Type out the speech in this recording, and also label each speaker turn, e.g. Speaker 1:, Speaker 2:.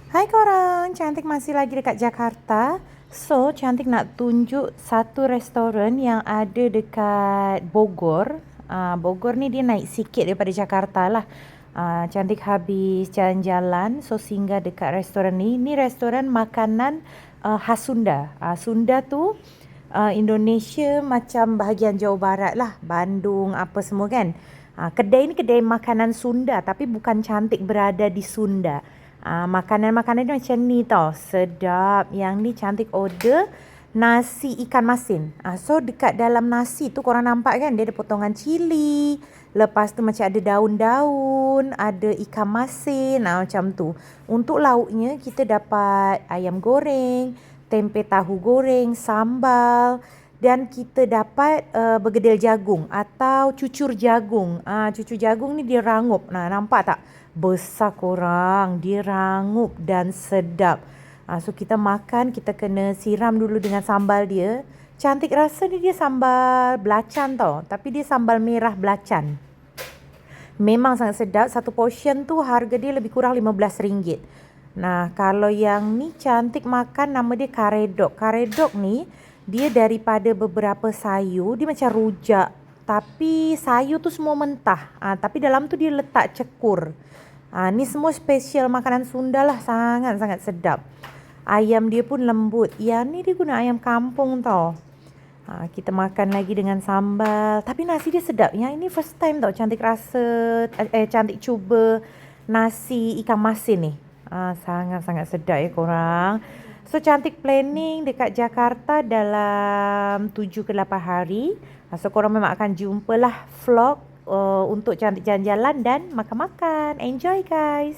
Speaker 1: Hai korang, Cantik masih lagi dekat Jakarta. So, Cantik nak tunjuk satu restoran yang ada dekat Bogor. Bogor ni dia naik sikit daripada Jakarta lah. Cantik habis jalan-jalan, so singgah dekat restoran ni. Ni restoran makanan khas Sunda. Sunda tu Indonesia macam bahagian Jawa Barat lah. Bandung apa semua kan. Kedai ni kedai makanan Sunda tapi bukan Cantik berada di Sunda. Makanan-makanan dia macam ni tau. Sedap. Yang ni Cantik order nasi ikan masin. So dekat dalam nasi tu korang nampak kan dia ada potongan cili. Lepas tu macam ada daun-daun, ada ikan masin, macam tu. Untuk lauknya kita dapat ayam goreng, tempe tahu goreng, sambal dan kita dapat bergedil jagung atau cucur jagung. Cucur jagung ni dia rangup. Nampak tak? Besar korang. Dia rangup dan sedap. So kita makan, kita kena siram dulu dengan sambal dia. Cantik rasa dia sambal belacan tau. Tapi dia sambal merah belacan. Memang sangat sedap. Satu portion tu harga dia lebih kurang RM15. Nah, kalau yang ni Cantik makan nama dia karedok. Karedok ni dia daripada beberapa sayur. Dia macam rujak. Tapi sayur tu semua mentah. Tapi dalam tu dia letak cekur. Ni semua special makanan Sunda lah. Sangat-sangat sedap. Ayam dia pun lembut. Yang ni dia guna ayam kampung tau. Kita makan lagi dengan sambal. Tapi nasi dia sedap. Yang ini first time tau Cantik rasa. Cantik cuba nasi ikan masin ni. Sangat-sangat sedap ya korang. So Cantik planning dekat Jakarta dalam 7 ke 8 hari. So korang memang akan jumpalah vlog untuk Cantik jalan-jalan dan makan-makan. Enjoy guys.